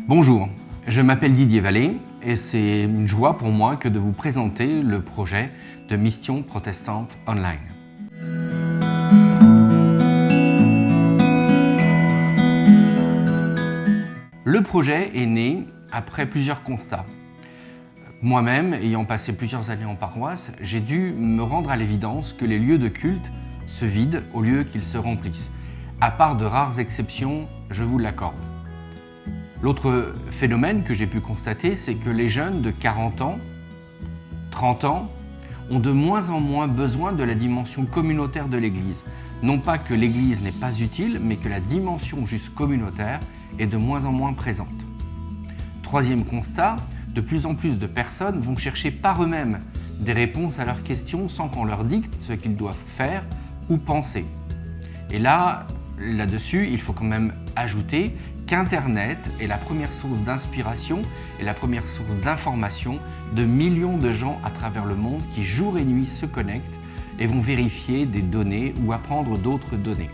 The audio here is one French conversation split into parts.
Bonjour, je m'appelle Didier Vallée et c'est une joie pour moi que de vous présenter le projet de Mission Protestante Online. Le projet est né après plusieurs constats. Moi-même, ayant passé plusieurs années en paroisse, j'ai dû me rendre à l'évidence que les lieux de culte se vident au lieu qu'ils se remplissent. À part de rares exceptions, je vous l'accorde. L'autre phénomène que j'ai pu constater, c'est que les jeunes de 40 ans, 30 ans, ont de moins en moins besoin de la dimension communautaire de l'Église. Non pas que l'Église n'est pas utile, mais que la dimension juste communautaire est de moins en moins présente. Troisième constat, de plus en plus de personnes vont chercher par eux-mêmes des réponses à leurs questions sans qu'on leur dicte ce qu'ils doivent faire ou penser. Et là-dessus, il faut quand même ajouter qu'Internet est la première source d'inspiration et la première source d'information de millions de gens à travers le monde qui jour et nuit se connectent et vont vérifier des données ou apprendre d'autres données.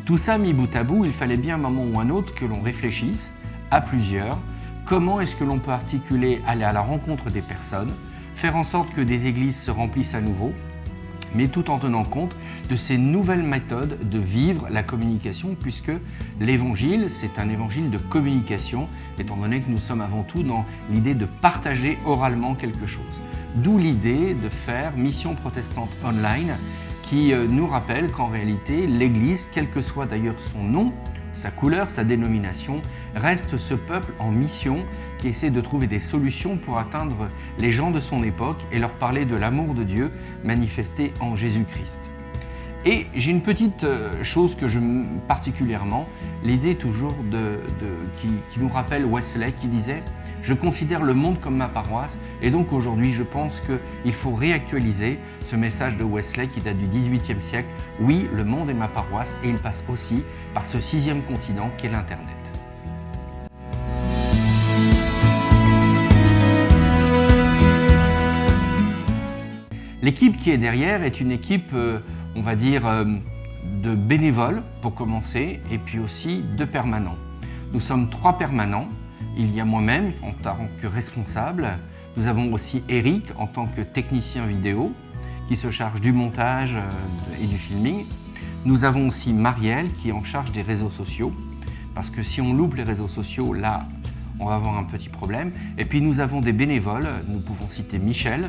Tout ça mis bout à bout, il fallait bien un moment ou un autre que l'on réfléchisse à plusieurs comment est-ce que l'on peut articuler, aller à la rencontre des personnes, faire en sorte que des églises se remplissent à nouveau, mais tout en tenant compte de ces nouvelles méthodes de vivre la communication, puisque l'évangile, c'est un évangile de communication, étant donné que nous sommes avant tout dans l'idée de partager oralement quelque chose. D'où l'idée de faire Mission Protestante Online, qui nous rappelle qu'en réalité, l'Église, quel que soit d'ailleurs son nom, sa couleur, sa dénomination, reste ce peuple en mission qui essaie de trouver des solutions pour atteindre les gens de son époque et leur parler de l'amour de Dieu manifesté en Jésus-Christ. Et j'ai une petite chose que j'aime particulièrement, l'idée toujours qui nous rappelle Wesley qui disait « Je considère le monde comme ma paroisse » et donc aujourd'hui je pense qu'il faut réactualiser ce message de Wesley qui date du XVIIIe siècle. Oui, le monde est ma paroisse et il passe aussi par ce 6e continent qu'est l'Internet. L'équipe qui est derrière est une équipe, on va dire, de bénévoles pour commencer et puis aussi de permanents. Nous sommes 3 permanents. Il y a moi-même en tant que responsable. Nous avons aussi Eric en tant que technicien vidéo qui se charge du montage et du filming. Nous avons aussi Marielle qui est en charge des réseaux sociaux parce que si on loupe les réseaux sociaux, là, on va avoir un petit problème. Et puis nous avons des bénévoles. Nous pouvons citer Michel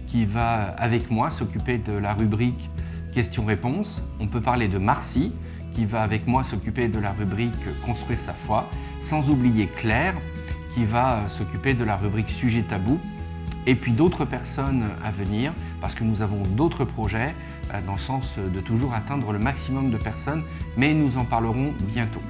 qui va avec moi s'occuper de la rubrique questions-réponses. On peut parler de Marcy qui va avec moi s'occuper de la rubrique construire sa foi, sans oublier Claire qui va s'occuper de la rubrique sujet tabou et puis d'autres personnes à venir parce que nous avons d'autres projets dans le sens de toujours atteindre le maximum de personnes, mais nous en parlerons bientôt.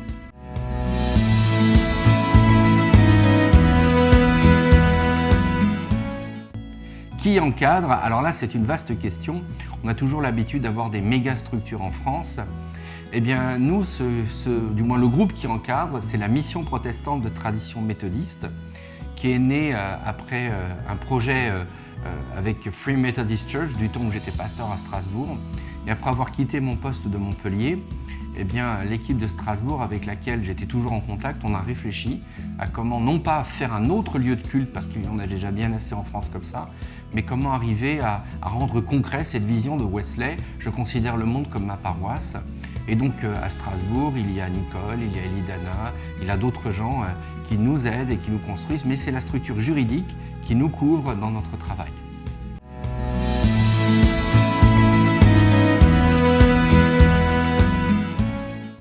Qui encadre? Alors là, c'est une vaste question. On a toujours l'habitude d'avoir des méga structures en France. Eh bien, nous, du moins le groupe qui encadre, c'est la Mission Protestante de Tradition Méthodiste, qui est née après un projet avec Free Methodist Church, du temps où j'étais pasteur à Strasbourg. Et après avoir quitté mon poste de Montpellier, eh bien, l'équipe de Strasbourg avec laquelle j'étais toujours en contact, on a réfléchi à comment non pas faire un autre lieu de culte, parce qu'il y en a déjà bien assez en France comme ça, mais comment arriver à rendre concret cette vision de Wesley. Je considère le monde comme ma paroisse. Et donc à Strasbourg, il y a Nicole, il y a Elidana, il y a d'autres gens qui nous aident et qui nous construisent, mais c'est la structure juridique qui nous couvre dans notre travail.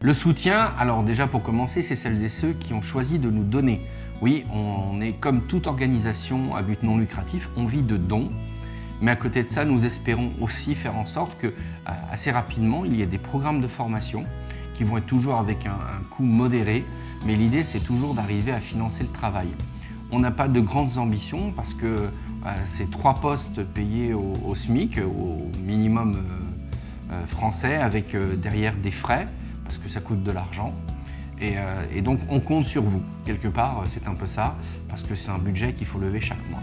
Le soutien, alors déjà pour commencer, c'est celles et ceux qui ont choisi de nous donner. Oui, on est comme toute organisation à but non lucratif, on vit de dons. Mais à côté de ça, nous espérons aussi faire en sorte que assez rapidement, il y ait des programmes de formation qui vont être toujours avec un coût modéré. Mais l'idée, c'est toujours d'arriver à financer le travail. On n'a pas de grandes ambitions parce que c'est 3 postes payés au SMIC, au minimum français, avec derrière des frais, parce que ça coûte de l'argent. Et donc, on compte sur vous. Quelque part, c'est un peu ça, parce que c'est un budget qu'il faut lever chaque mois.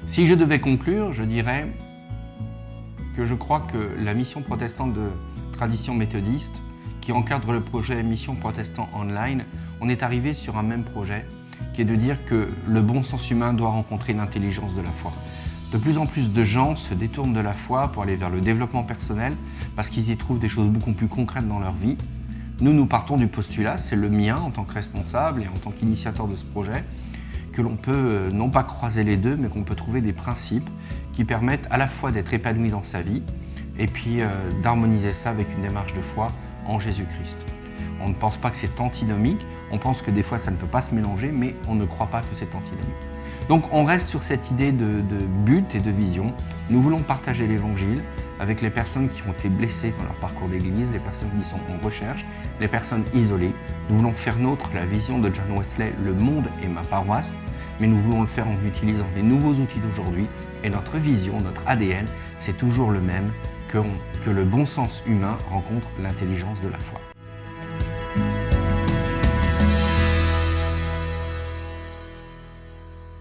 Si je devais conclure, je dirais que je crois que la mission protestante de tradition méthodiste, qui encadre le projet Mission Protestant Online, on est arrivé sur un même projet, qui est de dire que le bon sens humain doit rencontrer l'intelligence de la foi. De plus en plus de gens se détournent de la foi pour aller vers le développement personnel, parce qu'ils y trouvent des choses beaucoup plus concrètes dans leur vie. Nous partons du postulat, c'est le mien en tant que responsable et en tant qu'initiateur de ce projet, que l'on peut non pas croiser les deux, mais qu'on peut trouver des principes qui permettent à la fois d'être épanoui dans sa vie et puis d'harmoniser ça avec une démarche de foi en Jésus-Christ. On ne pense pas que c'est antinomique, on pense que des fois ça ne peut pas se mélanger, mais on ne croit pas que c'est antinomique. Donc on reste sur cette idée de but et de vision. Nous voulons partager l'Évangile avec les personnes qui ont été blessées dans leur parcours d'église, les personnes qui sont en recherche, les personnes isolées. Nous voulons faire nôtre la vision de John Wesley, le monde est ma paroisse, mais nous voulons le faire en utilisant les nouveaux outils d'aujourd'hui. Et notre vision, notre ADN, c'est toujours le même, que le bon sens humain rencontre l'intelligence de la foi.